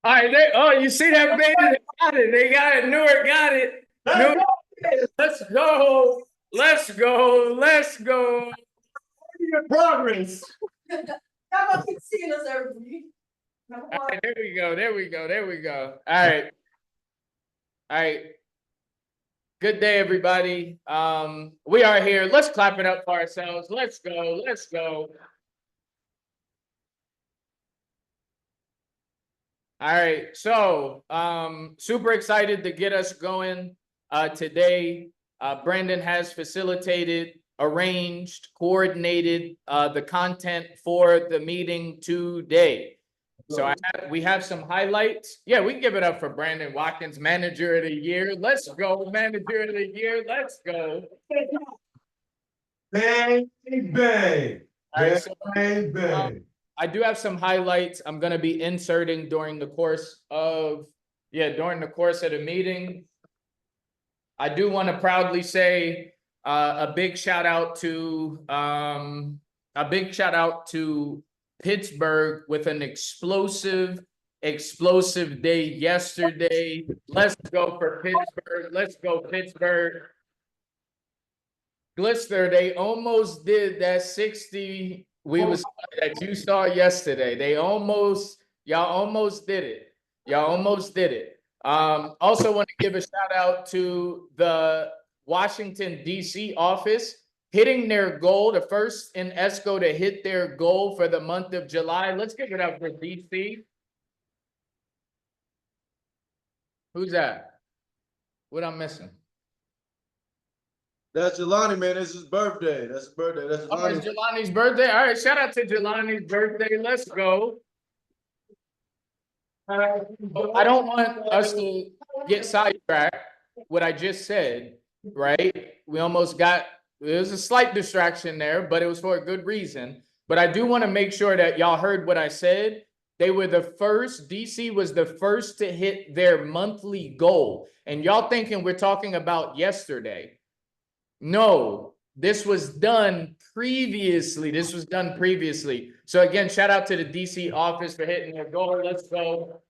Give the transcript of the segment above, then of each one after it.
All right, you see that, baby? They got it. They got it. Newark got it. Newark, let's go. Let's go. Let's go. Progress. How about you see us, everybody? All right, there we go. There we go. There we go. All right. All right. Good day, everybody. We are here. Let's clap it up for ourselves. Let's go. Let's go. All right, so super excited to get us going today. Brandon has facilitated, arranged, coordinated the content for the meeting today. So we have some highlights. Yeah, we can give it up for Brandon Watkins, Manager of the Year. Let's go, Manager of the Year. Let's go. Bang, bang. All right, so, Bang, bang. I do have some highlights I'm going to be inserting during the course of the meeting. I do want to proudly say a big shout out to Pittsburgh with an explosive day yesterday. Let's go for Pittsburgh. Let's go Pittsburgh. Glister, they almost did that 60 that you saw yesterday. Y'all almost did it. Y'all almost did it. Also want to give a shout out to the Washington, D.C. office hitting their goal, the first in ESCO to hit their goal for the month of July. Let's give it up for D.C. Who's that? What I'm missing? That's Jelani, man. It's his birthday. That's his birthday. That's Jelani. Oh, it's Jelani's birthday. All right, shout out to Jelani's birthday. Let's go. I don't want us to get sidetracked. What I just said, right? We almost got, there was a slight distraction there, but it was for a good reason. But I do want to make sure that y'all heard what I said. They were the first, DC was the first to hit their monthly goal. And y'all thinking we're talking about yesterday. No, this was done previously. So again, shout out to the DC office for hitting their goal. Let's go.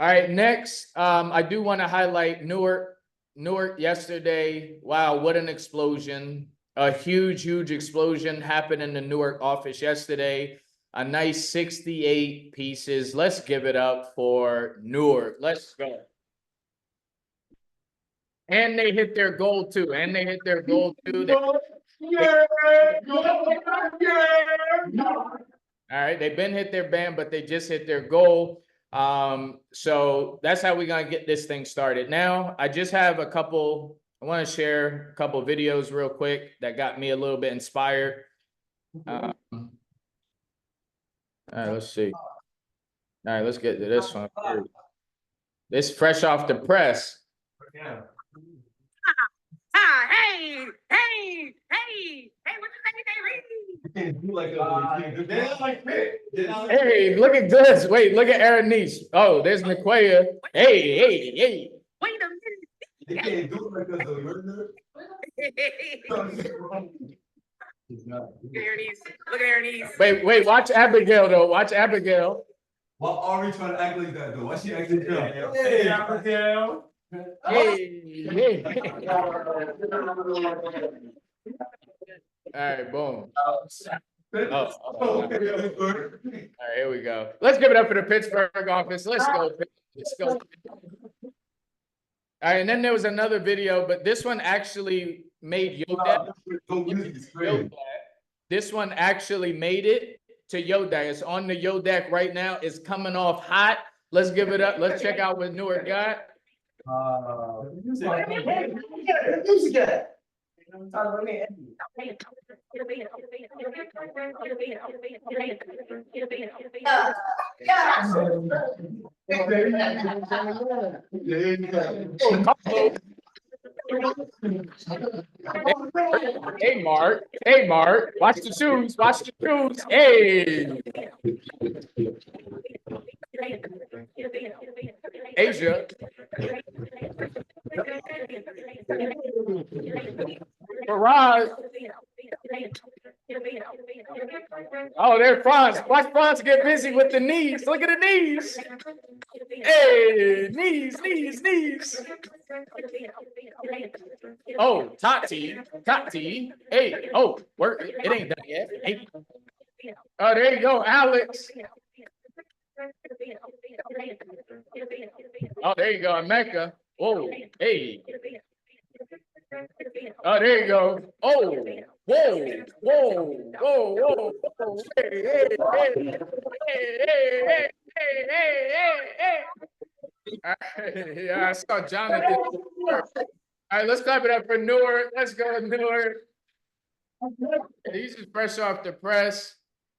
All right, next, I do want to highlight Newark yesterday. Wow, what an explosion. A huge explosion happened in the Newark office yesterday. A nice 68 pieces. Let's give it up for Newark. Let's go. And they hit their goal too. All right, they've been hit their band, but they just hit their goal. So that's how we're gonna get this thing started. Now, I just have I want to share a couple videos real quick that got me a little bit inspired. All right, let's see. All right, let's get to this one. This fresh off the press. Yeah. Hey, what you think Hey, look at this. Wait, look at Aranice. Oh, there's Niquea. Hey. Wait a minute. They can't do it because of your Look at Ernie's. Wait, watch Abigail though. Watch Abigail. Why are we trying to act like that though? Why she acting like that? Hey, Abigail. Hey. All right, boom. All right, here we go. Let's give it up for the Pittsburgh office. Let's go. All right, and then there was another video, but this one actually made Yodeck. This one actually made it to Yodeck. It's on the Yodeck right now. It's coming off hot. Let's give it up. Let's check out what Newark got. Hey, Mark. Watch the shoes. Hey. Asia. Farage. Oh, there Franz. Watch Franz get busy with the knees. Look at the knees. Hey, knees. Oh, Tati. Hey, oh, work. It ain't done yet. Hey. Oh, there you go, Alex. Oh, there you go, Mecca. Oh, hey. Oh, there you go. Oh, whoa. Hey. All right, yeah, I saw Jonathan. All right, let's clap it up for Newark. Let's go, Newark. He's just fresh off the press.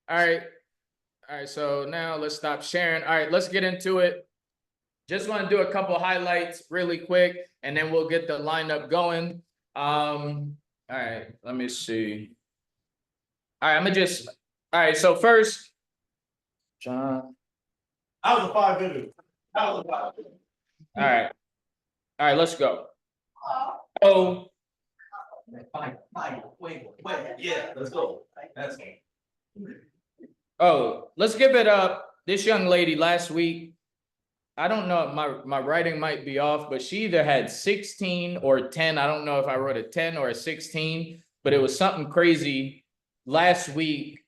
All right, so now let's stop sharing. All right, let's get into it. Just want to do a couple highlights really quick, and then we'll get the lineup going. All right, let me see. All right, all right, so first, John. I was a 5 minute. All right, let's go. Oh, Fine, wait, yeah, let's go. let's give it up. This young lady last week, I don't know, my writing might be off, but she either had 16 or 10. I don't know if I wrote a 10 or a 16, but it was something crazy last week.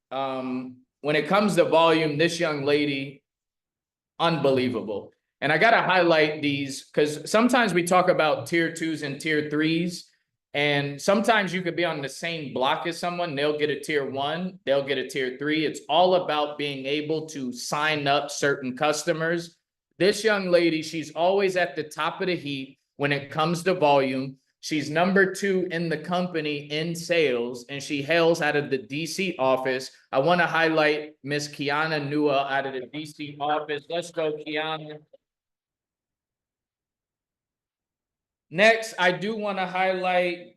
When it comes to volume, this young lady, unbelievable. And I got to highlight these because sometimes we talk about tier 2s and tier 3s. And sometimes you could be on the same block as someone. They'll get a tier 1, they'll get a tier 3. It's all about being able to sign up certain customers. This young lady, she's always at the top of the heap when it comes to volume. She's number 2 in the company in sales, and she hails out of the DC office. I want to highlight Miss Kiana Nua out of the DC office. Let's go, Kiana. Next, I do want to highlight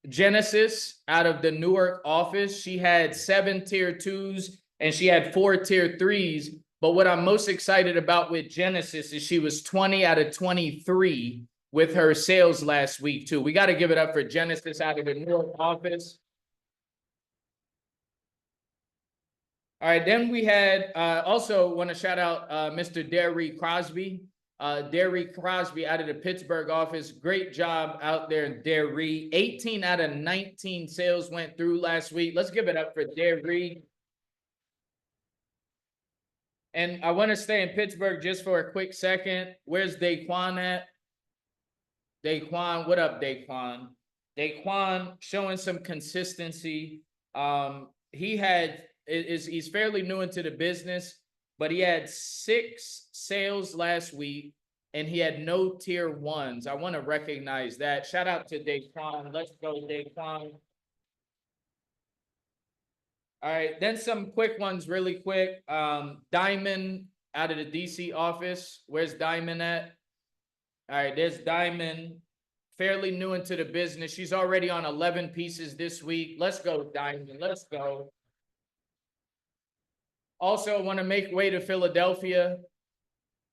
Genesis out of the Newark office. She had 7 tier 2s and she had 4 tier 3s. But what I'm most excited about with Genesis is she was 20 out of 23 with her sales last week too. We got to give it up for Genesis out of the Newark office. All right, then we had also want to shout out Mr. Derry Crosby. Derry Crosby out of the Pittsburgh office. Great job out there, Derry. 18 out of 19 sales went through last week. Let's give it up for Derry. And I want to stay in Pittsburgh just for a quick second. Where's Daquan at? Daquan, what up, Daquan? Daquan showing some consistency. He's fairly new into the business, but he had 6 sales last week and he had no tier 1s. I want to recognize that. Shout out to Daquan. Let's go, Daquan. All right, then some quick ones really quick. Diamond out of the DC office. Where's Diamond at? All right, there's Diamond. Fairly new into the business. She's already on 11 pieces this week. Let's go, Diamond. Let's go. Also, want to make way to Philadelphia.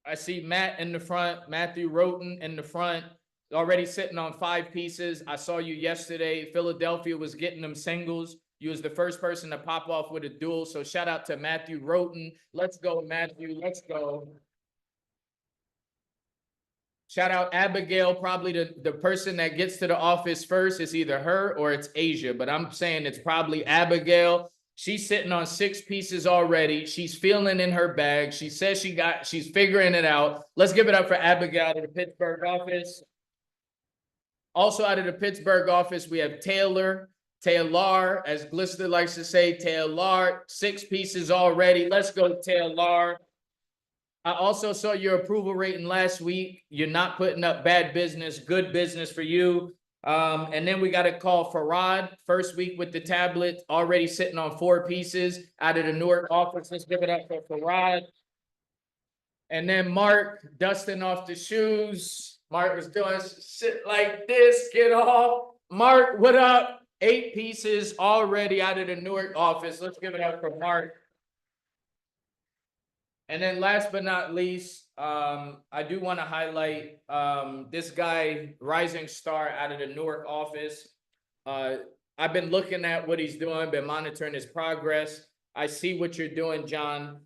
I see Matt in the front, Matthew Roten in the front, already sitting on 5 pieces. I saw you yesterday. Philadelphia was getting them singles. You was the first person to pop off with a duel. So shout out to Matthew Roten. Let's go, Matthew. Let's go. Shout out Abigail, probably the person that gets to the office first is either her or it's Asia, but I'm saying it's probably Abigail. She's sitting on 6 pieces already. She's feeling in her bag. She says she's figuring it out. Let's give it up for Abigail out of the Pittsburgh office. Also out of the Pittsburgh office, we have Taylor, as Glister likes to say, Taylor, 6 pieces already. Let's go, Taylor. I also saw your approval rating last week. You're not putting up bad business, good business for you. And then we got to call Farad, first week with the tablet, already sitting on 4 pieces out of the Newark office. Let's give it up for Farad. And then Mark, dusting off the shoes. Mark was doing shit like this, get off. Mark, what up? 8 pieces already out of the Newark office. Let's give it up for Mark. And then last but not least, I do want to highlight this guy, Rising Star out of the Newark office. I I've been looking at what he's doing, been monitoring his progress. I see what you're doing, John.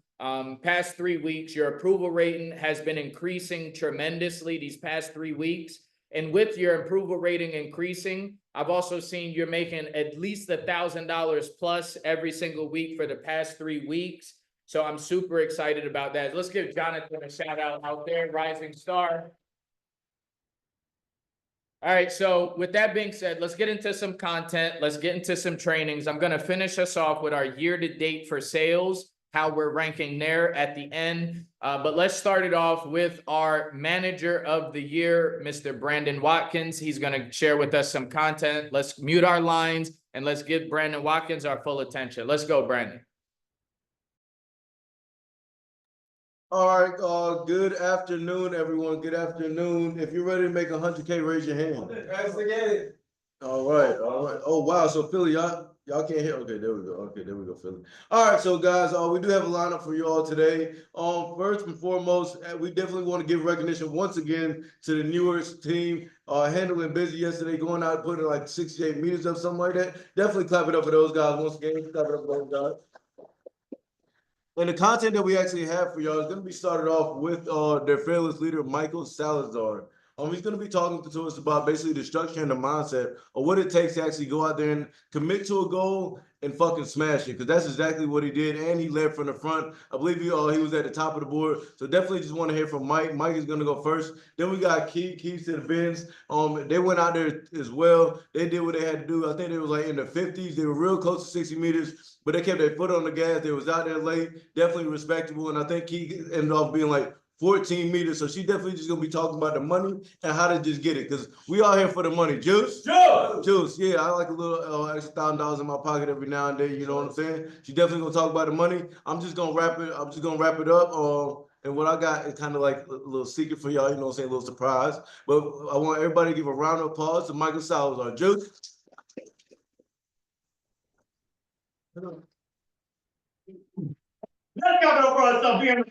Past 3 weeks, your approval rating has been increasing tremendously these past 3 weeks. And with your approval rating increasing, I've also seen you're making at least $1,000 plus every single week for the past 3 weeks. So I'm super excited about that. Let's give Jonathan a shout out there, rising star. All right, so with that being said, let's get into some content. Let's get into some trainings. I'm gonna finish us off with our year-to-date for sales, how we're ranking there at the end. But let's start it off with our manager of the year, Mr. Brandon Watkins. He's gonna share with us some content. Let's mute our lines and let's give Brandon Watkins our full attention. Let's go, Brandon. All right, good afternoon, everyone. Good afternoon. If you're ready to make 100K, raise your hand. All right. Oh, wow. So Philly, y'all can't hear. Okay, there we go. Okay, there we go, Philly. All right, so guys, we do have a lineup for you all today. First and foremost, we definitely want to give recognition once again to the Newark team, handling busy yesterday, going out and putting like 68 meters up, something like that. Definitely clap it up for those guys once again. Clap it up for those guys. And the content that we actually have for y'all is going to be started off with their fearless leader, Michael Salazar. He's going to be talking to us about basically the structure and the mindset of what it takes to actually go out there and commit to a goal and fucking smash it, because that's exactly what he did, and he led from the front. I believe he was at the top of the board, so definitely just want to hear from Mike. Mike is going to go first. Then we got Keys to the Bins. They went out there as well. They did what they had to do. I think they was like in the 50s. They were real close to 60 meters, but they kept their foot on the gas. They was out there late, definitely respectable, and I think he ended up being like 14 meters. So she definitely just gonna be talking about the money and how to just get it, because we all here for the money. Juice. Yeah, I like a little extra $1,000 in my pocket every now and then. You know what I'm saying? She definitely gonna talk about the money. I'm just gonna wrap it up. And what I got is kind of like a little secret for y'all. You know what I'm saying? A little surprise. But I want everybody to give a round of applause to Michael Salazar. Juice. Let's go to for us being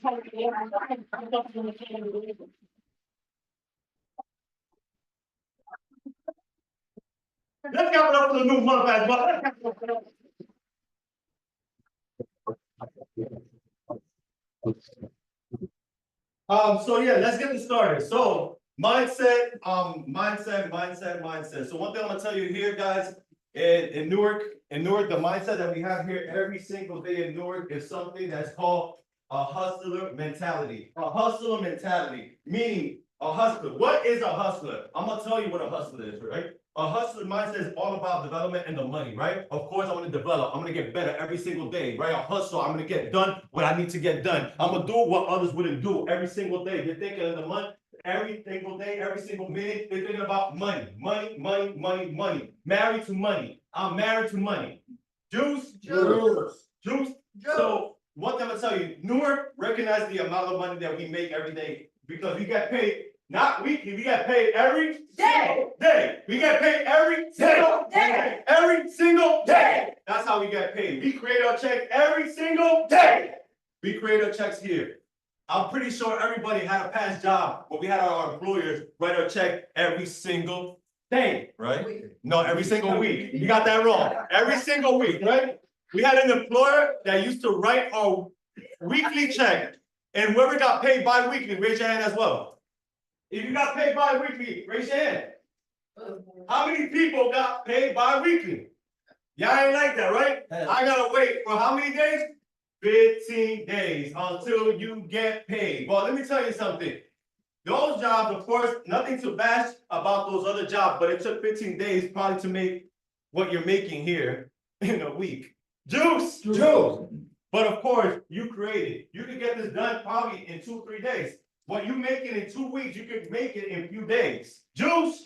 Let's go for the new motherfucker. So yeah, let's get this started. So mindset. So one thing I'm gonna tell you here, guys, in Newark, the mindset that we have here every single day in Newark is something that's called a hustler mentality. A hustler mentality, meaning a hustler. What is a hustler? I'm gonna tell you what a hustler is, right? A hustler mindset is all about development and the money, right? Of course, I'm gonna develop. I'm gonna get better every single day, right? A hustle. I'm gonna get done what I need to get done. I'm gonna do what others wouldn't do every single day. You're thinking of the money. Every single day, every single minute, they're thinking about money. Married to money. I'm married to money. Juice. So one thing I'm gonna tell you, Newark recognize the amount of money that we make every day, because we get paid not weekly, we get paid every single day. We get paid every single day. Every single day. That's how we get paid. We create our check every single day. We create our checks here. I'm pretty sure everybody had a past job where we had our employers write our check every single day, right? No, every single week. You got that wrong. Every single week, right? We had an employer that used to write our weekly check, and whoever got paid bi-weekly, raise your hand as well. If you got paid bi-weekly, raise your hand. How many people got paid bi-weekly? Y'all ain't like that, right? I gotta wait for how many days? 15 days until you get paid. Well, let me tell you something. Those jobs, of course, nothing to bash about those other jobs, but it took 15 days probably to make what you're making here in a week. Juice. But of course, you created. You can get this done probably in 2-3 days. What you make it in 2 weeks, you can make it in a few days. Juice.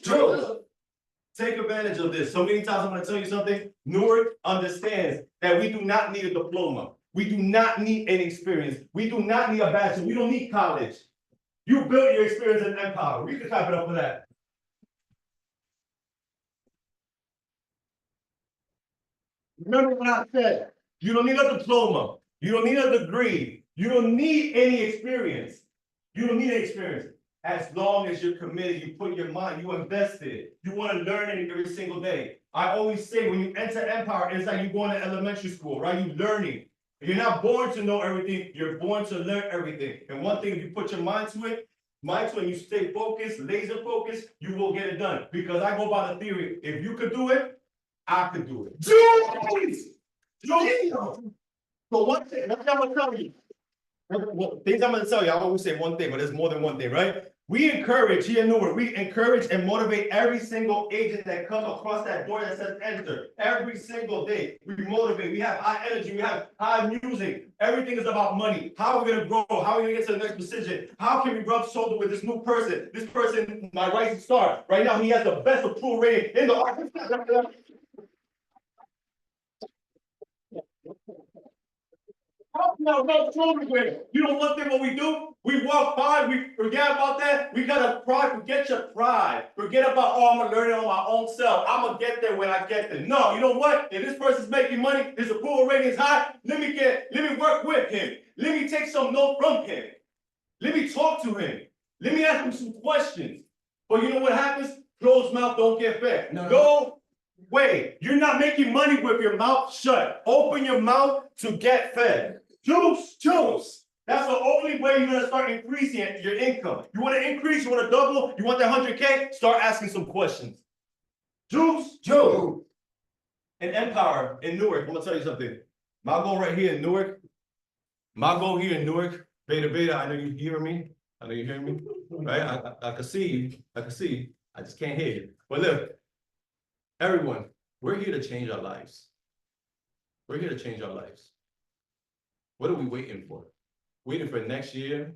Take advantage of this. So many times I'm going to tell you something. Newark understands that we do not need a diploma. We do not need any experience. We do not need a bachelor. We don't need college. You built your experience in Empower. We can clap it up for that. Remember what I said. You don't need a diploma. You don't need a degree. You don't need any experience. You don't need any experience. as long as you're committed, you put your mind, you invested, you want to learn it every single day. I always say when you enter Empire, it's like you're going to elementary school, right? You're learning. You're not born to know everything, you're born to learn everything. And one thing, if you put your mind to it, and you stay focused, laser focused, you will get it done. Because I go by the theory, if you could do it, I could do it. Jeez! So one thing, I'm gonna tell you. Things I'm gonna tell you, I always say one thing, but there's more than one thing, right? We encourage here in Newark, we encourage and motivate every single agent that comes across that door that says enter. Every single day, we motivate, we have high energy, we have high music. Everything is about money. How are we gonna grow? How are we gonna get to the next position? How can we rub shoulder with this new person? This person, my rising star. Right now, he has the best approval rating in the office. No, you don't look at what we do. We walk by, we forget about that. We gotta pride, forget your pride. Forget about, oh, I'm gonna learn it on my own self. I'm gonna get there when I get there. No, you know what? If this person's making money, his approval rating is high, let me work with him. Let me take some note from him. Let me talk to him. Let me ask him some questions. But you know what happens? Closed mouth don't get fed. No way. You're not making money with your mouth shut. Open your mouth to get fed. Juice. That's the only way you're gonna start increasing your income. You wanna increase, you wanna double, you want that 100K, start asking some questions. Juice. And Empire in Newark, I'm gonna tell you something. My goal right here in Newark, Beta, I know you hear me. I know you hear me, right? I can see you, I just can't hear you. But look, everyone, we're here to change our lives. We're here to change our lives. What are we waiting for? Waiting for next year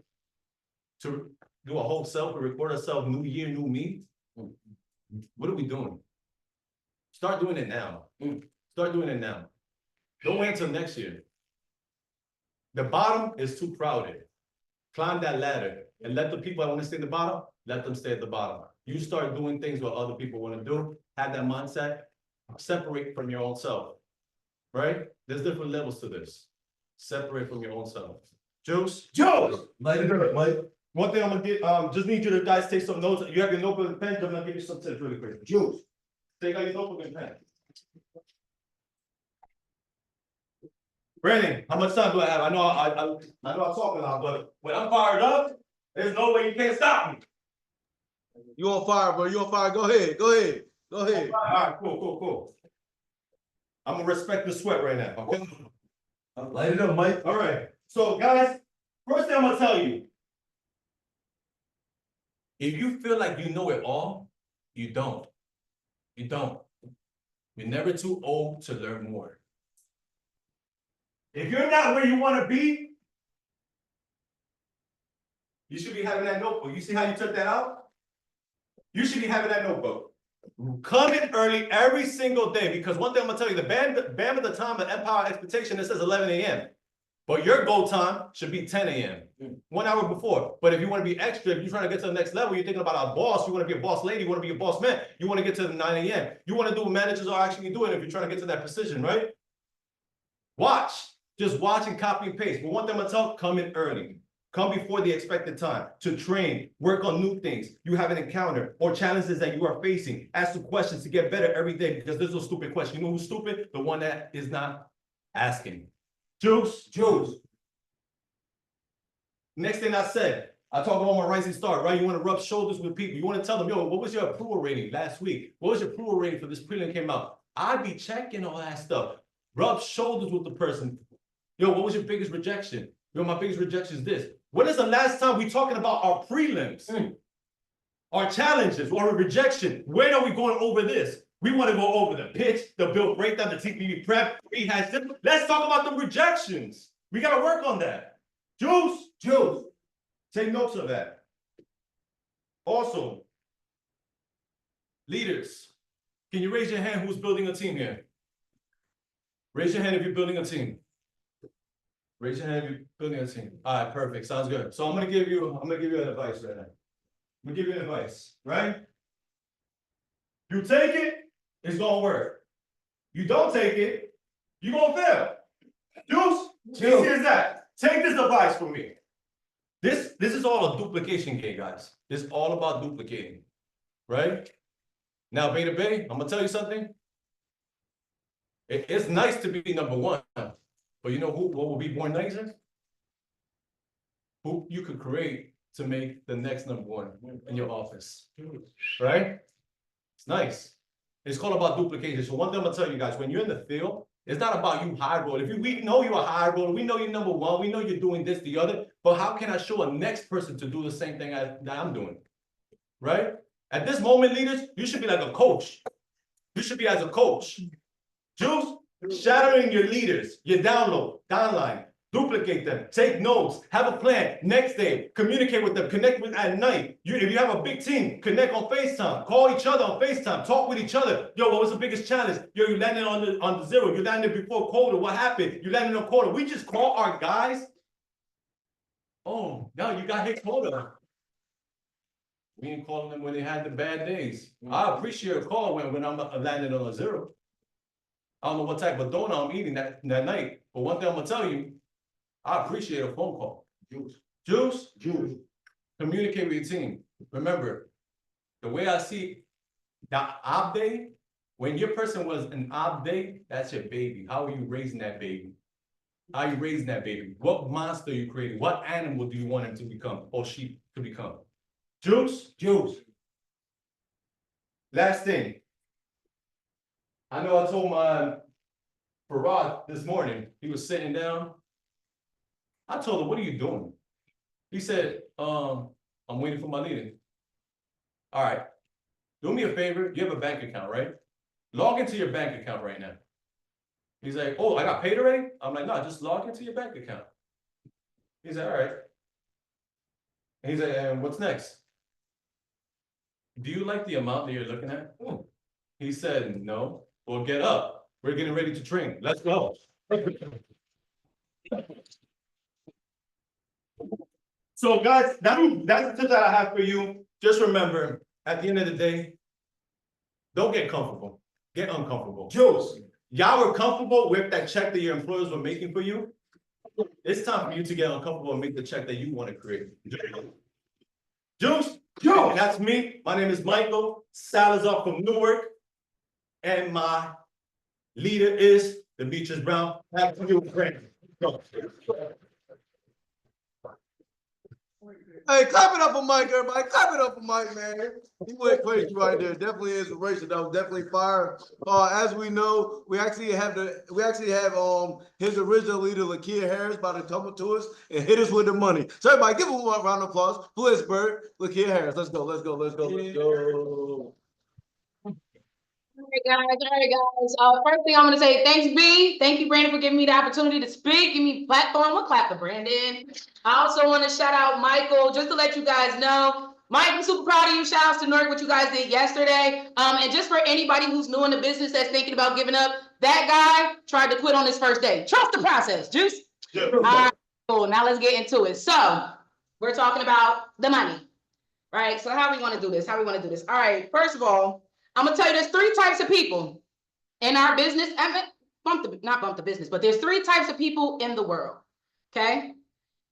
to do a whole selfie, record ourselves, new year, new me? What are we doing? Start doing it now. Start doing it now. Don't wait until next year. The bottom is too crowded. Climb that ladder and let the people that want to stay at the bottom, let them stay at the bottom. You start doing things what other people want to do, have that mindset, separate from your own self, right? There's different levels to this. Separate from your own self. Juice. Light it up, Mike. One thing I'm gonna get, just need you to guys take some notes. You have your notebook and pen, I'm gonna give you some tips really quick. Juice. Take out your notebook and pen. Brandon, how much time do I have? I know I talk a lot, but when I'm fired up, there's no way you can't stop me. You on fire, bro? You on fire? Go ahead. All right, cool. I'm gonna respect the sweat right now, okay? Light it up, Mike. All right, so guys, first thing I'm gonna tell you. If you feel like you know it all, you don't. You don't. You're never too old to learn more. If you're not where you want to be, you should be having that notebook. You see how you took that out? You should be having that notebook. Come in early every single day, because one thing I'm gonna tell you, the bam of the time at Empire Expectation, it says 11 a.m. But your goal time should be 10 a.m. 1 hour before. But if you want to be extra, if you're trying to get to the next level, you're thinking about a boss, you want to be a boss lady, you want to be a boss man, you want to get to the 9 a.m. You want to do what managers are actually doing if you're trying to get to that position, right? Watch. Just watch and copy and paste. But one thing I'm gonna tell, come in early. Come before the expected time to train, work on new things you have an encounter or challenges that you are facing. Ask some questions to get better every day, because there's no stupid question. You know who's stupid? The one that is not asking. Juice. Next thing I said, I talk about my rising star, right? You want to rub shoulders with people. You want to tell them, yo, what was your approval rating last week? What was your approval rating for this prelim came out? I'd be checking all that stuff. Rub shoulders with the person. Yo, what was your biggest rejection? Yo, my biggest rejection is this. When is the last time we talking about our prelims? Our challenges or rejection? When are we going over this? We want to go over the pitch, the build breakdown, the TPV prep, rehash. Let's talk about the rejections. We got to work on that. Juice. Take notes of that. Also, leaders, can you raise your hand who's building a team here? Raise your hand if you're building a team. Raise your hand if you're building a team. All right, perfect. Sounds good. So I'm gonna give you an advice right now. I'm gonna give you an advice, right? You take it, it's gonna work. You don't take it, you're gonna fail. Juice, easy as that. Take this advice from me. This is all a duplication game, guys. It's all about duplicating, right? Now, Beta Bay, I'm gonna tell you something. It's nice to be number one, but you know what will be more nicer? Who you could create to make the next number one in your office, right? It's nice. It's called about duplication. So one thing I'm gonna tell you guys, when you're in the field, it's not about you high roll. We know you're a high roller, we know you're number one, we know you're doing this, the other, but how can I show a next person to do the same thing that I'm doing? Right? At this moment, leaders, you should be like a coach. You should be as a coach. Juice, shadowing your leaders, your downline, duplicate them, take notes, have a plan. Next day, communicate with them, connect with at night. If you have a big team, connect on FaceTime, call each other on FaceTime, talk with each other. Yo, what was the biggest challenge? Yo, you landed on the zero, you landed before quota. What happened? You landed on quota. We just call our guys. Oh, no, you got hit quota. We ain't calling them when they had the bad days. I appreciate a call when I'm landing on a zero. I don't know what type of donut I'm eating that night, but one thing I'm gonna tell you, I appreciate a phone call. Juice. Communicate with your team. Remember, the way I see the ob day, when your person was an ob day, that's your baby. How are you raising that baby? How are you raising that baby? What monster are you creating? What animal do you want him to become or she to become? Juice. Last thing. I know I told my Farad this morning, he was sitting down. I told him, what are you doing? He said, I'm waiting for my leader. All right, do me a favor, you have a bank account, right? Log into your bank account right now. He's like, oh, I got paid already? I'm like, no, just log into your bank account. He's like, all right. And he's like, and what's next? Do you like the amount that you're looking at? He said, no. Well, get up. We're getting ready to train. Let's go. So guys, that's the tip that I have for you. Just remember, at the end of the day, don't get comfortable. Get uncomfortable. Juice, y'all were comfortable with that check that your employers were making for you. It's time for you to get uncomfortable and make the check that you want to create. Juice, and that's me. My name is Michael Salazar from Newark. And my leader is Demetrius Brown. Back to you, friend. Hey, clap it up for Mike, everybody. Clap it up for Mike, man. He went crazy right there. Definitely inspiration. That was definitely fire. As we know, we actually have his original leader, Lakia Harris, about to come to us and hit us with the money. So everybody, give him a round of applause. Blitzburg, Lakia Harris. Let's go. All right, guys. First thing I'm gonna say, thanks, B. Thank you, Brandon, for giving me the opportunity to speak. Give me platform. We'll clap for Brandon. I also want to shout out Michael, just to let you guys know. Mike, I'm super proud of you. Shout outs to Newark, what you guys did yesterday. And just for anybody who's new in the business that's thinking about giving up, that guy tried to quit on his first day. Trust the process, Juice. Yeah. All right, cool. Now let's get into it. So we're talking about the money, right? So how we want to do this? All right, first of all, I'm gonna tell you there's three types of people in our business. Not bump the business, but there's three types of people in the world. Okay.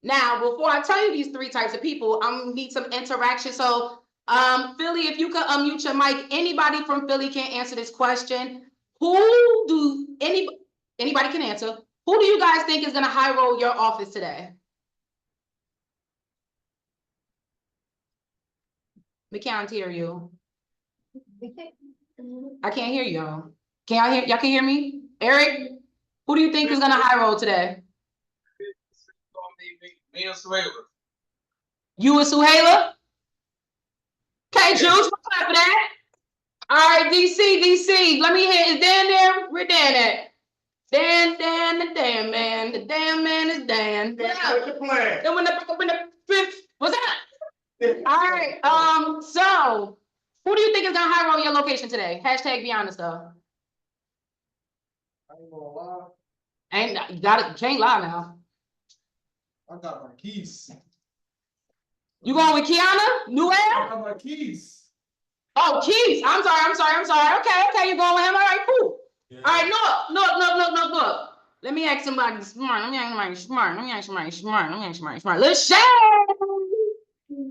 Now, before I tell you these three types of people, I'm gonna need some interaction. So, Philly, if you could unmute your mic. Anybody from Philly can answer this question. Anybody can answer. Who do you guys think is gonna high roll your office today? We can't hear you. I can't hear y'all. Y'all can hear me? Eric, who do you think is gonna high roll today? Me and Suhaila. You and Suhaila? Okay, Juice, clap for that. All right, DC. Let me hear. Is Dan there? Where Dan at? Dan, the damn man. The damn man is Dan. What's your plan? Then when the fifth, what's that? All right. So who do you think is gonna high roll your location today? Hashtag be honest though. I ain't gonna lie. You can't lie now. I got my keys. You going with Kiana? Newell? I got my keys. Oh, Keys. I'm sorry. Okay, you going with him? All right, cool. Yeah. All right, look. Let me ask somebody smart. Let's share.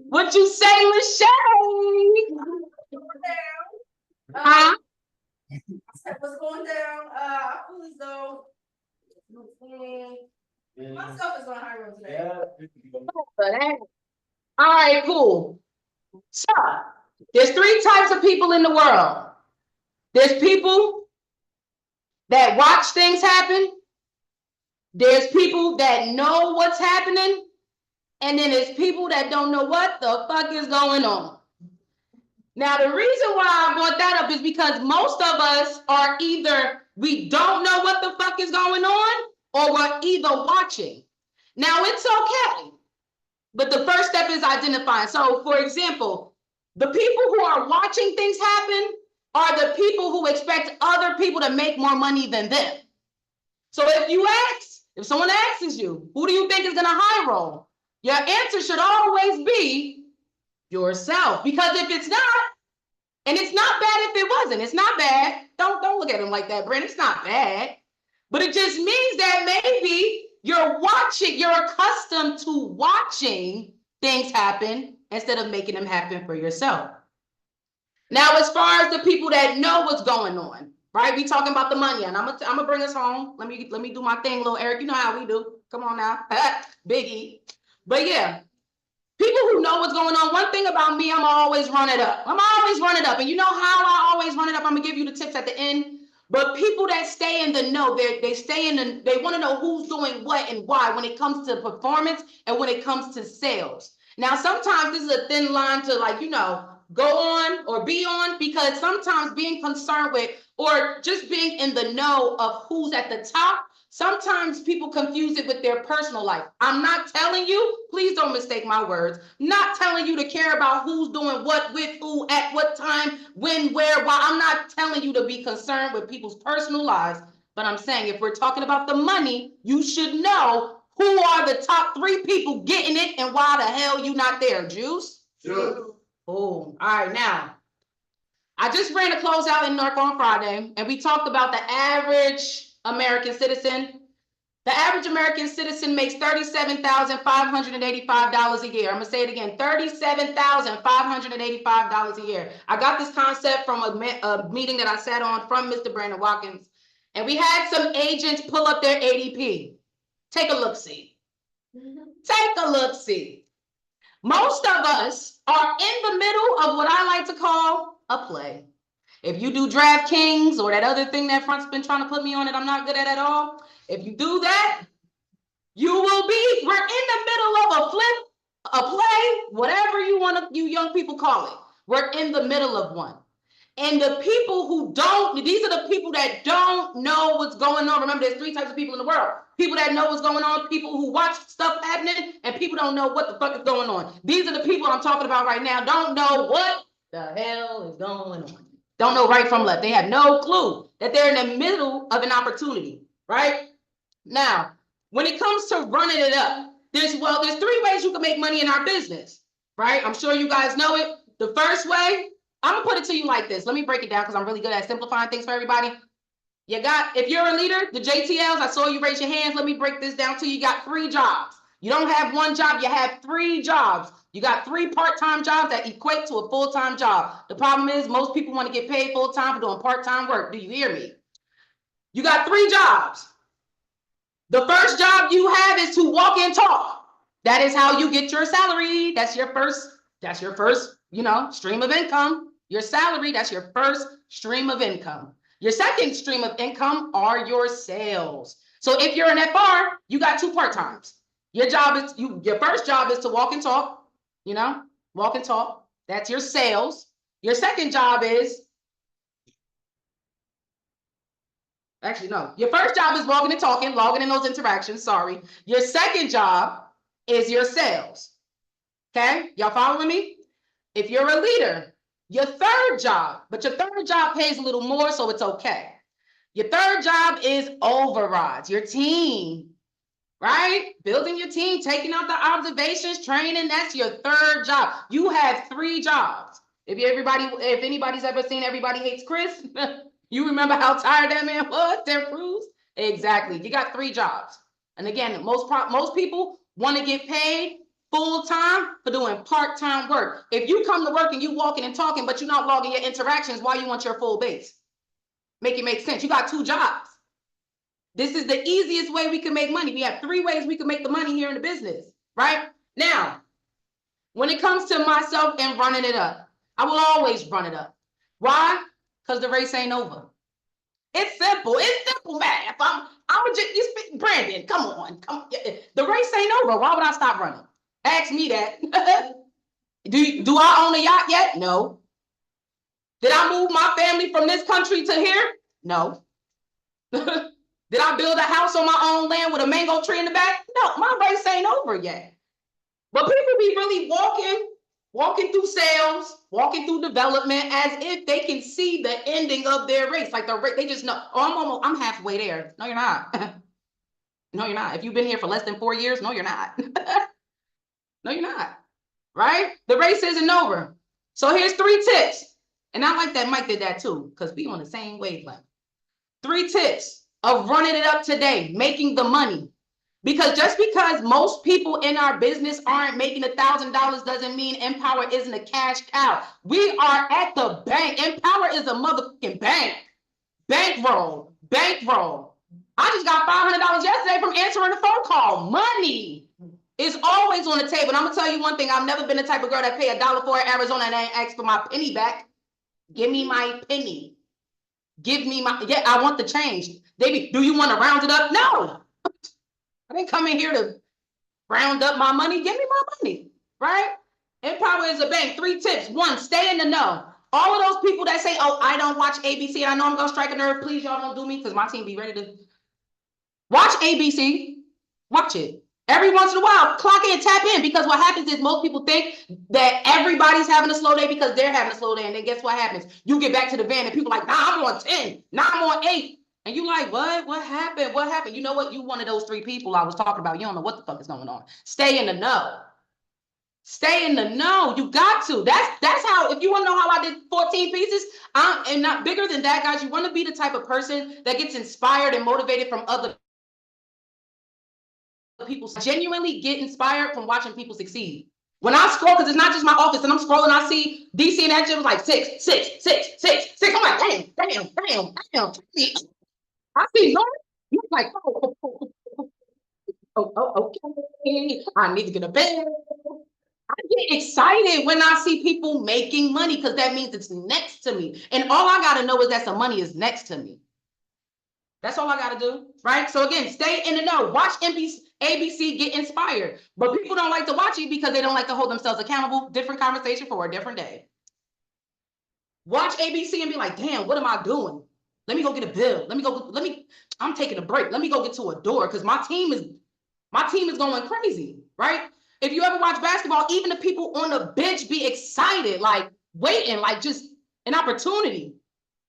What you say, Lachey? Huh? What's going down? I feel as though myself is on high road today. All right, cool. So there's three types of people in the world. There's people that watch things happen. There's people that know what's happening. And then there's people that don't know what the fuck is going on. Now, the reason why I brought that up is because most of us are either we don't know what the fuck is going on or we're either watching. Now, it's okay. But the first step is identifying. So, for example, the people who are watching things happen are the people who expect other people to make more money than them. So if someone asks you, who do you think is gonna high roll? Your answer should always be yourself. Because if it's not, and it's not bad if it wasn't, it's not bad. Don't look at him like that, Brent. It's not bad. But it just means that maybe you're accustomed to watching things happen instead of making them happen for yourself. Now, as far as the people that know what's going on, right? We talking about the money, and I'm gonna bring us home. Let me do my thing, little Eric. You know how we do. Come on now, Biggie. But yeah, people who know what's going on. One thing about me, I'm always run it up. And you know how I always run it up? I'm gonna give you the tips at the end. But people that stay in the know, they want to know who's doing what and why when it comes to performance and when it comes to sales. Now, sometimes this is a thin line to go on or be on, because sometimes being concerned with or just being in the know of who's at the top, sometimes people confuse it with their personal life. I'm not telling you, please don't mistake my words, not telling you to care about who's doing what with who at what time, when, where, why. I'm not telling you to be concerned with people's personal lives, but I'm saying if we're talking about the money, you should know who are the top 3 people getting it and why the hell you not there, Juice? Sure. Oh, all right. Now, I just ran a closeout in Newark on Friday, and we talked about the average American citizen. The average American citizen makes $37,585 a year. I'm gonna say it again, $37,585 a year. I got this concept from a meeting that I sat on from Mr. Brandon Watkins, and we had some agents pull up their ADP. Take a look-see. Take a look-see. Most of us are in the middle of what I like to call a play. If you do DraftKings or that other thing that Front's been trying to put me on that I'm not good at all, if you do that, we're in the middle of a flip, a play, whatever you young people call it. We're in the middle of one. And the people who these are the people that don't know what's going on. Remember, there's 3 types of people in the world. People that know what's going on, people who watch stuff happening, and people don't know what the fuck is going on. These are the people I'm talking about right now. Don't know what the hell is going on. Don't know right from left. They have no clue that they're in the middle of an opportunity, right? Now, when it comes to running it up, there's 3 ways you can make money in our business, right? I'm sure you guys know it. The first way, I'm gonna put it to you like this. Let me break it down because I'm really good at simplifying things for everybody. If you're a leader, the JTLs, I saw you raise your hands. Let me break this down to you. You got 3 jobs. You don't have 1 job, you have 3 jobs. You got 3 part-time jobs that equate to a full-time job. The problem is most people want to get paid full-time for doing part-time work. Do you hear me? You got 3 jobs. The first job you have is to walk and talk. That is how you get your salary. That's your first, stream of income. Your salary, that's your first stream of income. Your second stream of income are your sales. So if you're an FR, you got 2 part-times. Your first job is to walk and talk, walk and talk. That's your sales. Your second job is, your first job is walking and talking, logging in those interactions, sorry. Your second job is your sales. Okay, y'all following me? If you're a leader, your third job pays a little more, so it's okay. Your third job is overrides, your team, right? Building your team, taking out the observations, training, that's your third job. You have 3 jobs. If anybody's ever seen Everybody Hates Chris, you remember how tired that man was, Ted Cruz? Exactly, you got 3 jobs. And again, most people want to get paid full-time for doing part-time work. If you come to work and you walking and talking, but you're not logging your interactions, why you want your full base? Make it make sense. You got 2 jobs. This is the easiest way we can make money. We have 3 ways we can make the money here in the business, right? Now, when it comes to myself and running it up, I will always run it up. Why? Because the race ain't over. It's simple. It's simple math. Brandon, come on. The race ain't over. Why would I stop running? Ask me that. Do I own a yacht yet? No. Did I move my family from this country to here? No. Did I build a house on my own land with a mango tree in the back? No, my race ain't over yet. But people be really walking through sales, walking through development as if they can see the ending of their race. Like they just know, oh, I'm halfway there. No, you're not. No, you're not. If you've been here for less than 4 years, no, you're not. No, you're not. Right? The race isn't over. So here's 3 tips. And I like that Mike did that too, because we on the same wavelength. 3 tips of running it up today, making the money. Because just because most people in our business aren't making $1,000 doesn't mean Empower isn't a cash cow. We are at the bank. Empower is a motherfucking bank. Bankroll. I just got $500 yesterday from answering a phone call. Money is always on the table. And I'm gonna tell you one thing. I've never been the type of girl that pay $1 for Arizona and ain't ask for my penny back. Give me my penny. Give me my, yeah, I want the change. Baby, do you want to round it up? No. I didn't come in here to round up my money. Give me my money, right? Empower is a bank. 3 tips. 1, stay in the know. All of those people that say, oh, I don't watch ABC and I know I'm going to strike a nerve. Please, y'all don't do me because my team be ready to watch ABC. Watch it. Every once in a while, clock in, tap in, because what happens is most people think that everybody's having a slow day because they're having a slow day. And then guess what happens? You get back to the van and people are like, nah, I'm on 10. Nah, I'm on 8. And you like, what? What happened? What happened? You know what? You one of those 3 people I was talking about. You don't know what the fuck is going on. Stay in the know. Stay in the know. You got to. That's how, if you want to know how I did 14 pieces, and not bigger than that, guys, you want to be the type of person that gets inspired and motivated from other people. Genuinely get inspired from watching people succeed. When I scroll, because it's not just my office, and I'm scrolling, I see DC and that shit was like 6, 6, 6, 6, 6. I'm like, damn. I see Lord. He's like, okay. I need to get a bed. I get excited when I see people making money because that means it's next to me. And all I got to know is that some money is next to me. That's all I got to do, right? So again, stay in the know. Watch ABC, get inspired. But people don't like to watch it because they don't like to hold themselves accountable. Different conversation for a different day. Watch ABC and be like, damn, what am I doing? Let me go get a bill. I'm taking a break. Let me go get to a door because my team is going crazy, right? If you ever watch basketball, even the people on the bench be excited, like waiting, like just an opportunity.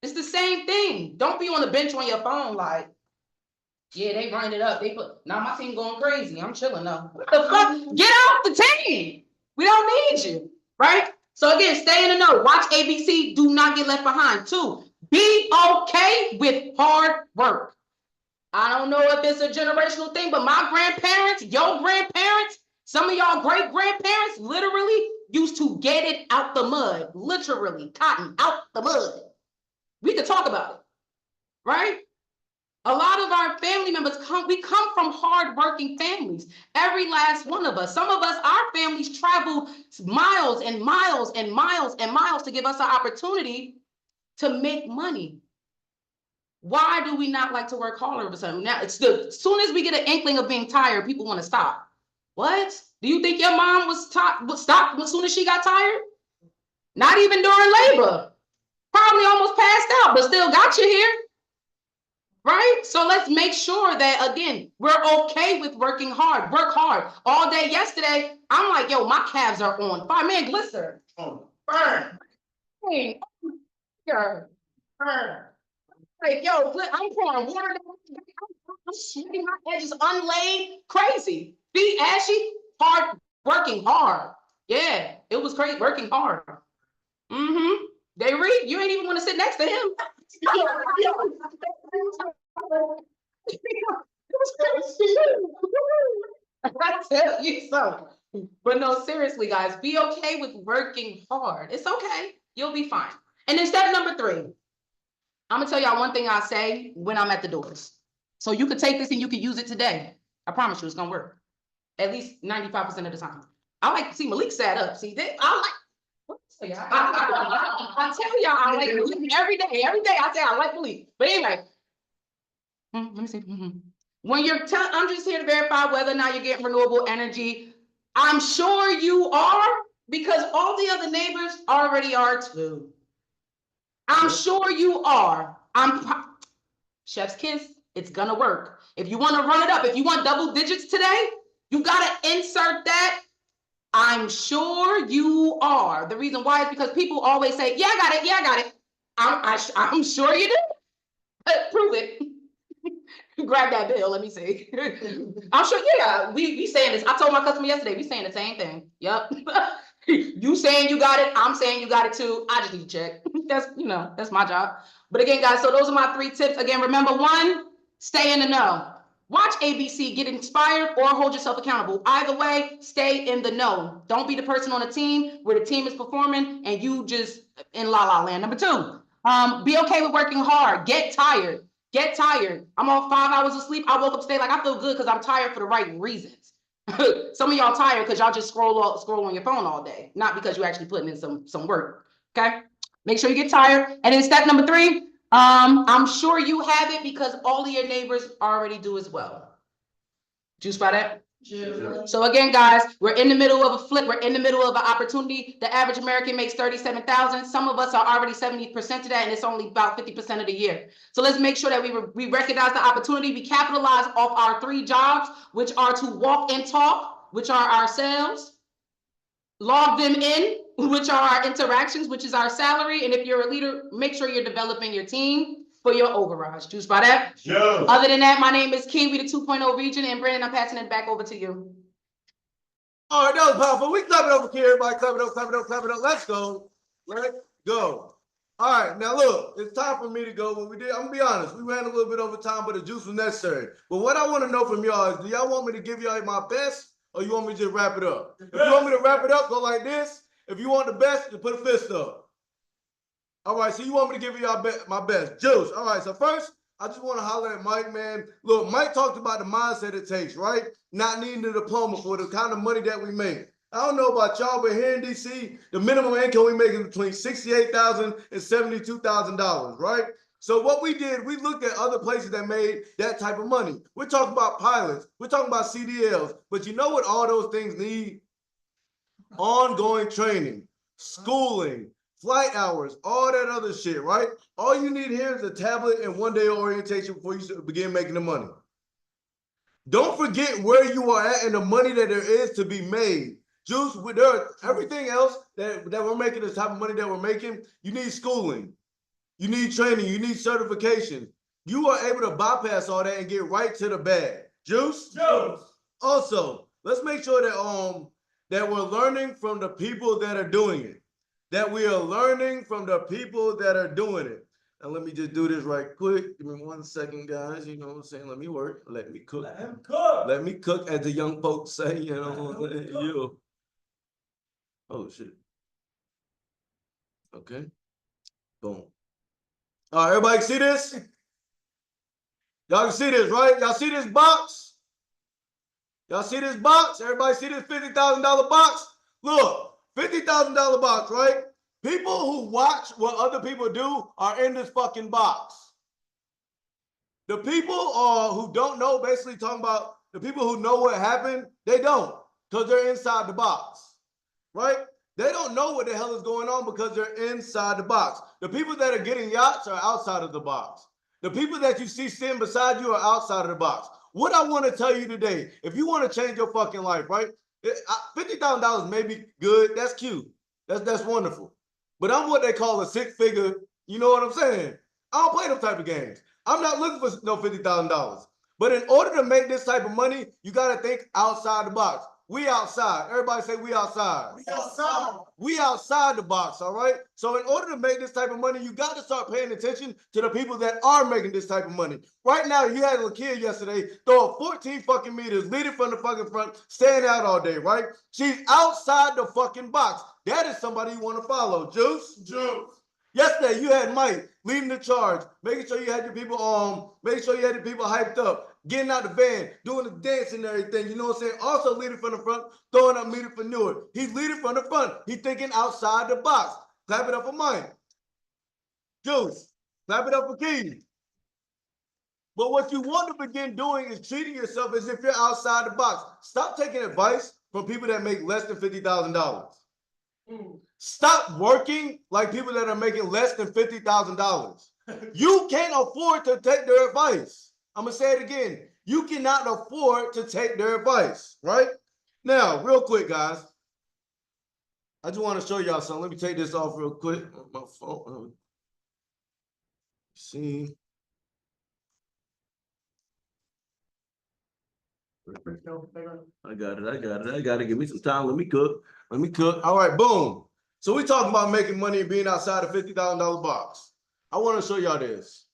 It's the same thing. Don't be on the bench on your phone like, yeah, they running it up. Now my team going crazy. I'm chilling though. What the fuck? Get off the team. We don't need you, right? So again, stay in the know. Watch ABC. Do not get left behind. 2, be okay with hard work. I don't know if it's a generational thing, but my grandparents, your grandparents, some of y'all great grandparents literally used to get it out the mud. Literally, cotton out the mud. We could talk about it, right? A lot of our family members we come from hardworking families. Every last one of us. Some of us, our families traveled miles and miles and miles and miles to give us an opportunity to make money. Why do we not like to work harder or something? Now, as soon as we get an inkling of being tired, people want to stop. What? Do you think your mom would stop as soon as she got tired? Not even during labor. Probably almost passed out, but still got you here. Right? So let's make sure that, again, we're okay with working hard. Work hard. All day yesterday, I'm like, yo, my calves are on fire. Man, glister. Burn. Hey, burn. Like, yo, I'm pouring water down. I'm sweating, my edges unlaid. Crazy. Be ashy, hard, working hard. Yeah, it was crazy, working hard. Mm-hmm. They read, you ain't even want to sit next to him. I tell you something. But no, seriously, guys, be okay with working hard. It's okay. You'll be fine. And then step number 3, I'm gonna tell y'all one thing I say when I'm at the doors. So you could take this and you could use it today. I promise you it's gonna work. At least 95% of the time. I like to see Malik sat up. See, I like. I tell y'all, I like Malik every day. Every day I say I like Malik. But anyway, let me see. When I'm just here to verify whether or not you're getting renewable energy. I'm sure you are, because all the other neighbors already are too. I'm sure you are. Chef's kiss. It's gonna work. If you want to run it up, if you want double digits today, you gotta insert that. I'm sure you are. The reason why is because people always say, yeah, I got it. Yeah, I got it. I'm sure you do. Prove it. Grab that bill. Let me see. I'm sure. Yeah, we saying this. I told my customer yesterday, we saying the same thing. Yep. You saying you got it. I'm saying you got it too. I just need to check. That's my job. But again, guys, so those are my 3 tips. Again, remember, 1, stay in the know. Watch ABC, get inspired, or hold yourself accountable. Either way, stay in the know. Don't be the person on a team where the team is performing and you just in la la land. Number 2, be okay with working hard. Get tired. Get tired. I'm on 5 hours of sleep. I woke up today like I feel good because I'm tired for the right reasons. Some of y'all tired because y'all just scroll on your phone all day, not because you're actually putting in some work. Okay? Make sure you get tired. And then step number 3, I'm sure you have it because all of your neighbors already do as well. Juice by that? Yeah. So again, guys, we're in the middle of a flip. We're in the middle of an opportunity. The average American makes $37,000. Some of us are already 70% of that, and it's only about 50% of the year. So let's make sure that we recognize the opportunity. We capitalize off our 3 jobs, which are to walk and talk, which are our sales, log them in, which are our interactions, which is our salary. And if you're a leader, make sure you're developing your team for your overrides. Juice by that? Yo. Other than that, my name is Kiwi, the 2.0 region, and Brandon, I'm passing it back over to you. All right, that was powerful. We clap it over here, everybody. Clap it up, clap it up, clap it up. Let's go. Let's go. All right, now look, it's time for me to go. What we did, I'm gonna be honest, we ran a little bit over time, but the juice was necessary. But what I want to know from y'all is, do y'all want me to give y'all my best, or you want me to just wrap it up? If you want me to wrap it up, go like this. If you want the best, then put a fist up. All right, so you want me to give y'all my best. Juice. All right, so first, I just want to holler at Mike, man. Look, Mike talked about the mindset it takes, right? Not needing a diploma for the kind of money that we make. I don't know about y'all, but here in DC, the minimum income we make is between $68,000 and $72,000, right? So what we did, we looked at other places that made that type of money. We're talking about pilots. We're talking about CDLs. But you know what all those things need? Ongoing training, schooling, flight hours, all that other shit, right? All you need here is a tablet and 1 day orientation before you begin making the money. Don't forget where you are at and the money that there is to be made. Juice, with everything else that we're making, this type of money that we're making, you need schooling, you need training, you need certification. You are able to bypass all that and get right to the bag. Juice? Juice. Also, let's make sure that that we're learning from the people that are doing it. That we are learning from the people that are doing it. Now, let me just do this right quick. Give me 1 second, guys. You know what I'm saying? Let me work. Let me cook. Let him cook. Let me cook, as the young folks say. You know what I'm saying? You. Oh, shit. Okay. Boom. All right, everybody see this? Y'all can see this, right? Y'all see this box? Y'all see this box? Everybody see this $50,000 box? Look, $50,000 box, right? People who watch what other people do are in this fucking box. The people who don't know, basically talking about the people who know what happened, they don't, because they're inside the box, right? They don't know what the hell is going on because they're inside the box. The people that are getting yachts are outside of the box. The people that you see sitting beside you are outside of the box. What I want to tell you today, if you want to change your fucking life, right? $50,000 may be good. That's cute. That's wonderful. But I'm what they call a 6-figure. You know what I'm saying? I don't play them type of games. I'm not looking for no $50,000. But in order to make this type of money, you got to think outside the box. We outside. Everybody say we outside. We outside. We outside the box, all right? So in order to make this type of money, you got to start paying attention to the people that are making this type of money. Right now, you had a kid yesterday throw 14 fucking meters, leading from the fucking front, staying out all day, right? She's outside the fucking box. That is somebody you want to follow. Juice? Juice. Yesterday, you had Mike leading the charge, making sure you had your people making sure you had the people hyped up, getting out the van, doing the dance and everything. You know what I'm saying? Also leading from the front, throwing up meter for Newark. He's leading from the front. He's thinking outside the box. Clap it up for Mike. Juice. Clap it up for Keith. But what you want to begin doing is treating yourself as if you're outside the box. Stop taking advice from people that make less than $50,000. Stop working like people that are making less than $50,000. You can't afford to take their advice. I'm going to say it again. You cannot afford to take their advice, right? Now, real quick, guys. I just want to show y'all something. Let me take this off real quick. My phone. See. I got it. Give me some time. Let me cook. All right, boom. So we talking about making money and being outside a $50,000 box. I want to show y'all this.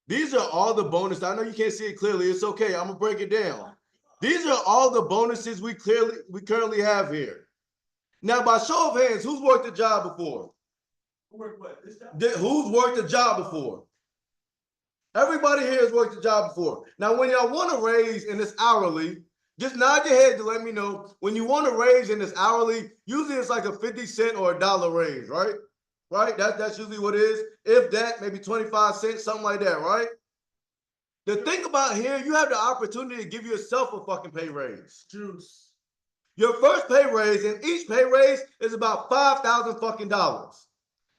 These are all the bonuses. I know you can't see it clearly. It's okay. I'm gonna break it down. These are all the bonuses we currently have here. Now, by show of hands, who's worked a job before? Who's worked a job before? Everybody here has worked a job before. Now, when y'all want to raise in this hourly, just nod your head to let me know. When you want to raise in this hourly, usually it's like a 50 cent or $1 raise, right? Right? That's usually what it is. If that, maybe 25 cents, something like that, right? The thing about here, you have the opportunity to give yourself a fucking pay raise. Juice. Your first pay raise, and each pay raise is about $5,000 fucking dollars.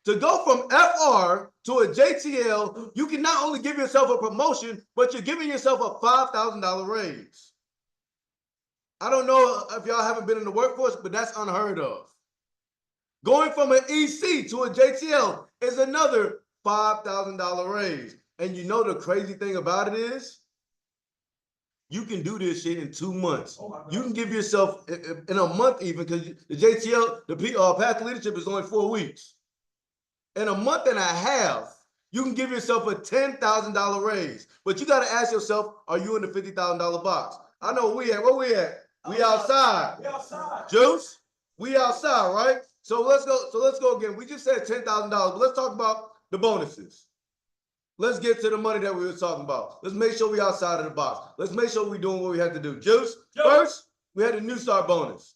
To go from FR to a JTL, you can not only give yourself a promotion, but you're giving yourself a $5,000 raise. I don't know if y'all haven't been in the workforce, but that's unheard of. Going from an EC to a JTL is another $5,000 raise. And you know the crazy thing about it is, you can do this shit in 2 months. You can give yourself, in a month even, because the JTL, the path to leadership is only 4 weeks. In a month and a half, you can give yourself a $10,000 raise. But you got to ask yourself, are you in the $50,000 box? I know where we at. We outside. We outside. Juice, we outside, right? So let's go again. We just said $10,000, but let's talk about the bonuses. Let's get to the money that we were talking about. Let's make sure we outside of the box. Let's make sure we're doing what we have to do. Juice, first, we had a new start bonus.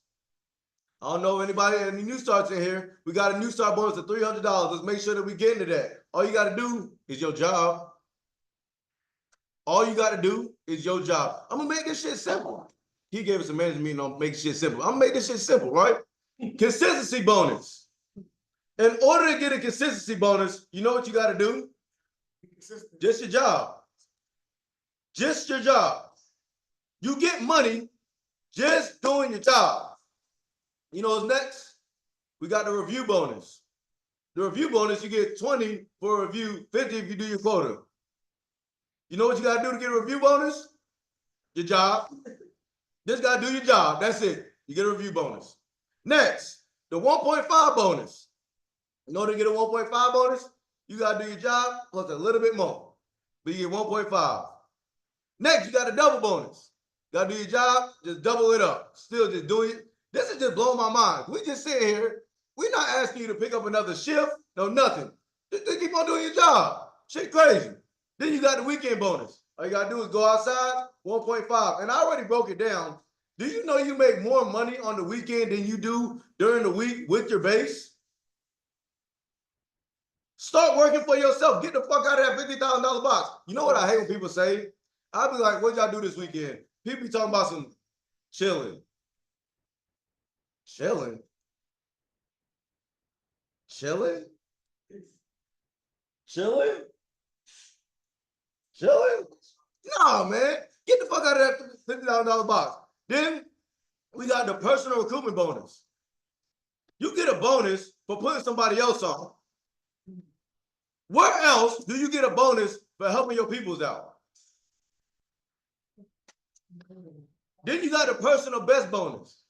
I don't know if anybody any new starts in here. We got a new start bonus of $300. Let's make sure that we get into that. All you got to do is your job. All you got to do is your job. I'm going to make this shit simple. He gave us a management meeting on making shit simple. I'm going to make this shit simple, right? Consistency bonus. In order to get a consistency bonus, you know what you got to do? Just your job. Just your job. You get money just doing your job. You know what's next? We got the review bonus. The review bonus, you get 20 for a review, 50 if you do your quota. You know what you got to do to get a review bonus? Your job. Just got to do your job. That's it. You get a review bonus. Next, the 1.5 bonus. In order to get a 1.5 bonus, you got to do your job plus a little bit more. But you get 1.5. Next, you got a double bonus. Got to do your job, just double it up. Still just do it. This is just blowing my mind. We just sit here. We're not asking you to pick up another shift. No, nothing. Just keep on doing your job. Shit crazy. Then you got the weekend bonus. All you got to do is go outside, 1.5. And I already broke it down. Do you know you make more money on the weekend than you do during the week with your base? Start working for yourself. Get the fuck out of that $50,000 box. You know what I hate when people say? I'll be like, what y'all do this weekend? People be talking about some chilling. Chilling? Chilling? Chilling? Chilling? Nah, man. Get the fuck out of that $50,000 box. Then we got the personal recruitment bonus. You get a bonus for putting somebody else on. Where else do you get a bonus for helping your peoples out? Then you got the personal best bonus.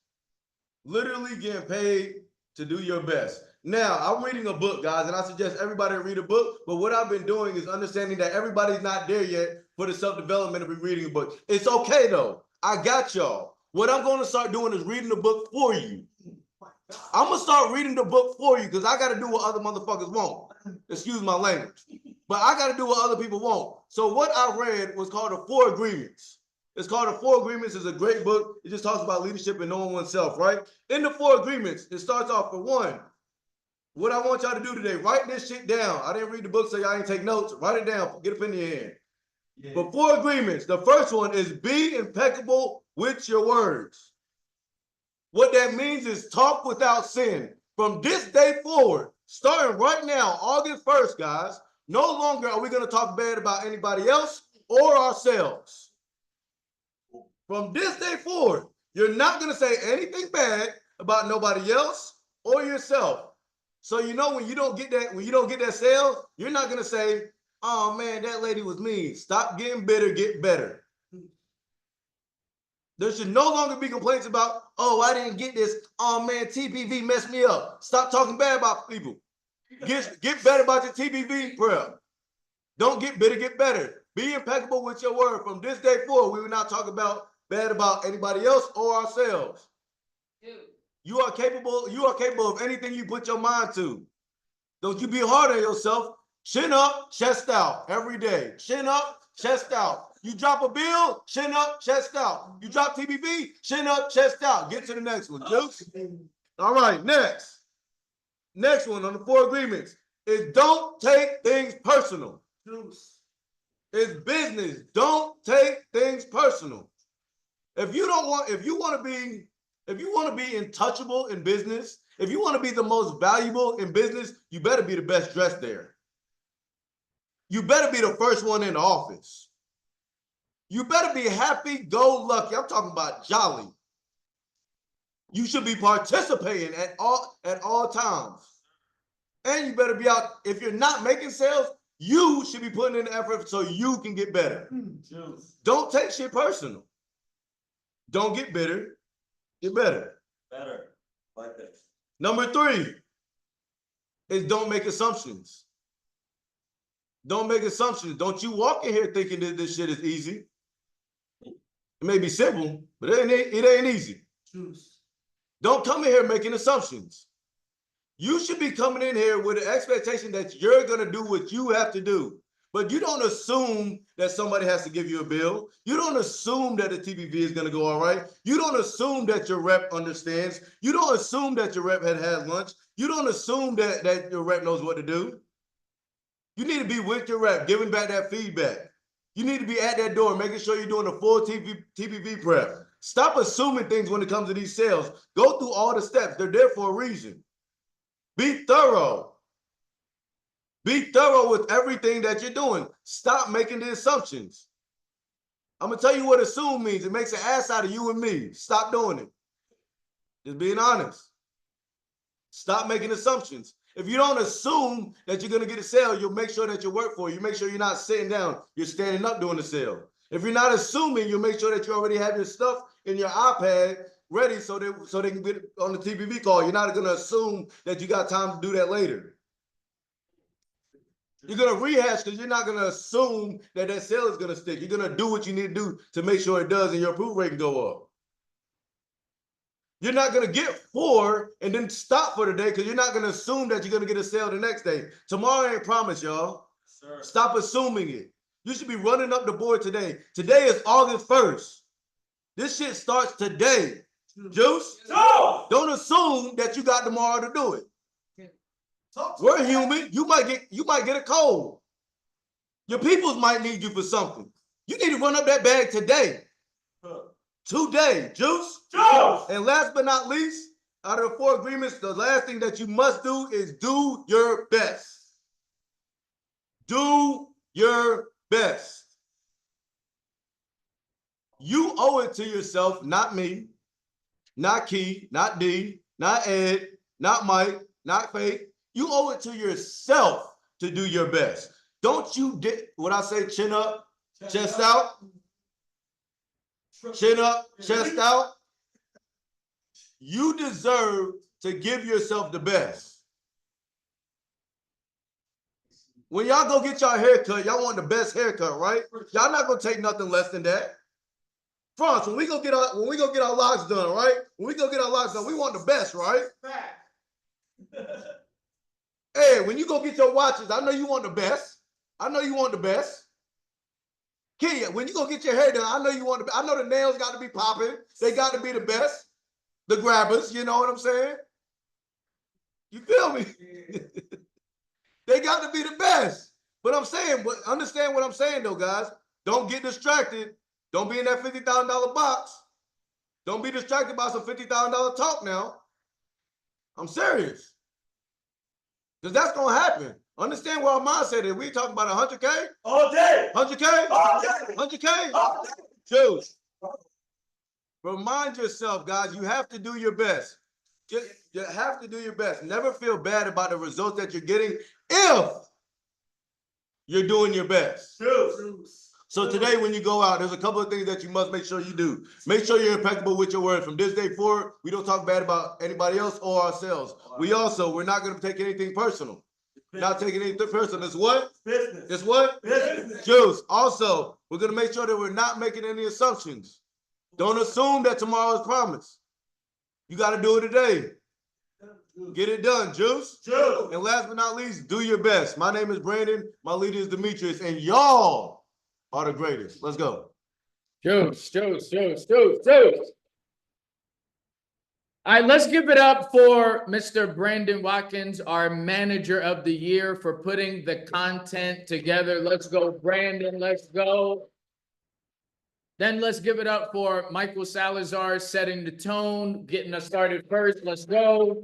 Literally getting paid to do your best. Now, I'm reading a book, guys, and I suggest everybody read a book. But what I've been doing is understanding that everybody's not there yet for the self-development of reading a book. It's okay, though. I got y'all. What I'm going to start doing is reading the book for you. I'm going to start reading the book for you because I got to do what other motherfuckers won't. Excuse my language. But I got to do what other people won't. So what I read was called The 4 Agreements. It's called The 4 Agreements. It's a great book. It just talks about leadership and knowing oneself, right? In The 4 Agreements, it starts off for one. What I want y'all to do today, write this shit down. I didn't read the book, so y'all ain't take notes. Write it down. Get a pen in your hand. Yeah. But 4 agreements. The first one is be impeccable with your words. What that means is talk without sin. From this day forward, starting right now, August 1st, guys, no longer are we going to talk bad about anybody else or ourselves. From this day forward, you're not going to say anything bad about nobody else or yourself. So you know when you don't get that sale, you're not gonna say, "Oh man, that lady was mean." Stop getting bitter, get better. There should no longer be complaints about, "Oh, I didn't get this. Oh man, TPV messed me up." Stop talking bad about people. Get better about your TPV prep. Don't get bitter, get better. Be impeccable with your word. From this day forward, we will not talk bad about anybody else or ourselves. You are capable of anything you put your mind to. Don't you be hard on yourself. Chin up, chest out every day. Chin up, chest out. You drop a bill, chin up, chest out. You drop TBV, chin up, chest out. Get to the next one, Juice. All right, next. Next one on the 4 agreements is don't take things personal. Juice. It's business. Don't take things personal. If you want to be untouchable in business, if you want to be the most valuable in business, you better be the best dressed there. You better be the first one in the office. You better be happy-go-lucky. I'm talking about jolly. You should be participating at all times. And you better be out. If you're not making sales, you should be putting in the effort so you can get better. Don't take shit personal. Don't get bitter. Get better. Better. Like this. Number 3 is don't make assumptions. Don't make assumptions. Don't you walk in here thinking that this shit is easy. It may be simple, but it ain't easy. Don't come in here making assumptions. You should be coming in here with an expectation that you're going to do what you have to do. But you don't assume that somebody has to give you a bill. You don't assume that the TPV is going to go all right. You don't assume that your rep understands. You don't assume that your rep had lunch. You don't assume that your rep knows what to do. You need to be with your rep, giving back that feedback. You need to be at that door, making sure you're doing the full TPV prep. Stop assuming things when it comes to these sales. Go through all the steps. They're there for a reason. Be thorough. Be thorough with everything that you're doing. Stop making the assumptions. I'm going to tell you what assume means. It makes an ass out of you and me. Stop doing it. Just being honest. Stop making assumptions. If you don't assume that you're going to get a sale, you'll make sure that you work for it. You make sure you're not sitting down. You're standing up doing the sale. If you're not assuming, you'll make sure that you already have your stuff in your iPad ready so they can get on the TPV call. You're not going to assume that you got time to do that later. You're going to rehash because you're not going to assume that sale is going to stick. You're going to do what you need to do to make sure it does and your approval rate can go up. You're not going to get 4 and then stop for the day because you're not going to assume that you're going to get a sale the next day. Tomorrow ain't promised, y'all. Sir. Stop assuming it. You should be running up the board today. Today is August 1st. This shit starts today. Juice? No! Don't assume that you got tomorrow to do it. We're human. You might get a cold. Your peoples might need you for something. You need to run up that bag today. Today, Juice. And last but not least, out of the 4 agreements, the last thing that you must do is do your best. Do your best. You owe it to yourself, not me, not Key, not D, not Ed, not Mike, not Faith. You owe it to yourself to do your best. Don't you what I say, chin up, chest out? Chin up, chest out. You deserve to give yourself the best. When y'all go get y'all haircut, y'all want the best haircut, right? Y'all not gonna take nothing less than that. France, when we go get our locks done, right? When we go get our locks done, we want the best, right? Hey, when you go get your watches, I know you want the best. I know you want the best. Kenya, when you go get your hair done, I know you want the best. I know the nails got to be popping. They got to be the best. The grabbers, you know what I'm saying? You feel me? They got to be the best. But I'm saying, but understand what I'm saying though, guys. Don't get distracted. Don't be in that $50,000 box. Don't be distracted by some $50,000 talk now. I'm serious. Because that's going to happen. Understand where our mindset is. We talking about 100K? All day. 100K? All day. 100K? All day. Dude, remind yourself, guys, you have to do your best. You have to do your best. Never feel bad about the results that you're getting if you're doing your best. So today when you go out, there's a couple of things that you must make sure you do. Make sure you're impeccable with your word. From this day forward, we don't talk bad about anybody else or ourselves. We're not going to take anything personal. Not taking anything personal. It's what? Business. It's what? Business. Juice. Also, we're going to make sure that we're not making any assumptions. Don't assume that tomorrow is promised. You got to do it today. Get it done, Juice. Juice. And last but not least, do your best. My name is Brandon. My leader is Demetrius. And y'all are the greatest. Let's go. Juice. All right, let's give it up for Mr. Brandon Watkins, our manager of the year, for putting the content together. Let's go, Brandon. Let's go. Then let's give it up for Michael Salazar, setting the tone, getting us started first. Let's go.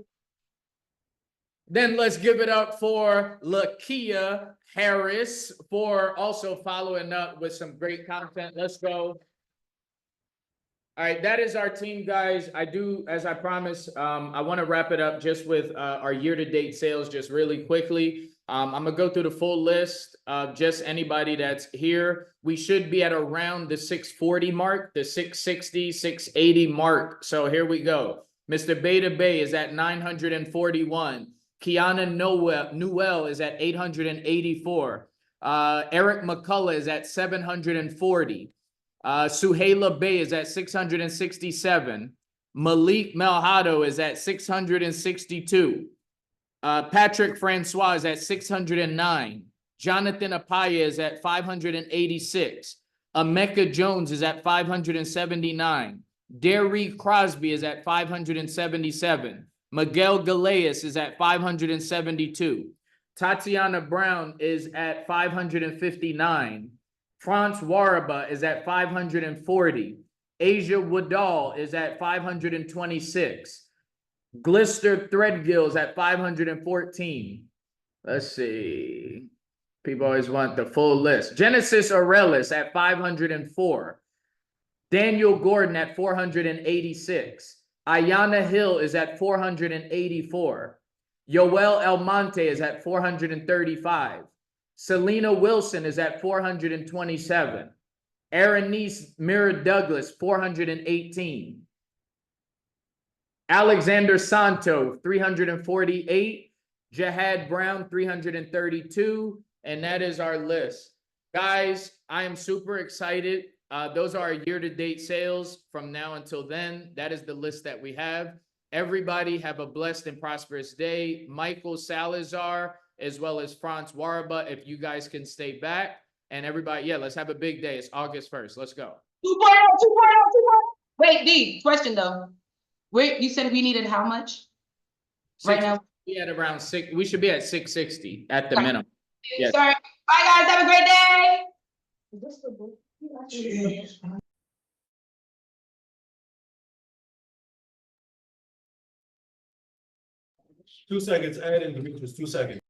Then let's give it up for Lakia Harris for also following up with some great content. Let's go. All right, that is our team, guys. As I promised, I want to wrap it up just with our year-to-date sales just really quickly. I'm going to go through the full list of just anybody that's here. We should be at around the 640 mark, the 660, 680 mark. So here we go. Mr. Beta Bay is at 941. Kiana Newell is at 884. Eric McCullough is at 740. Suhaila Bay is at 667. Malik Malhado is at 662. Patrick Francois is at 609. Jonathan Apaya is at 586. Emeka Jones is at 579. Derry Crosby is at 577. Miguel Galeas is at 572. Tatiana Brown is at 559. France Waraba is at 540. Asia Woodall is at 526. Glister Threadgill is at 514. Let's see. People always want the full list. Genesis Aurelis at 504. Daniel Gordon at 486. Ayana Hill is at 484. Yoel Almonte is at 435. Selena Wilson is at 427. Aranice Mira Douglas, 418. Alexander Santo, 348. Jahad Brown, 332. And that is our list. Guys, I am super excited. Those are our year-to-date sales from now until then. That is the list that we have. Everybody have a blessed and prosperous day. Michael Salazar, as well as France Waraba, if you guys can stay back. And everybody, yeah, let's have a big day. It's August 1st. Let's go. 2.0. Wait, D, question though. Wait, you said we needed how much? Right now? We at around we should be at 660 at the minimum. Yes. Sorry. Bye guys, have a great day. 2 seconds, add in Demetrius, 2 seconds.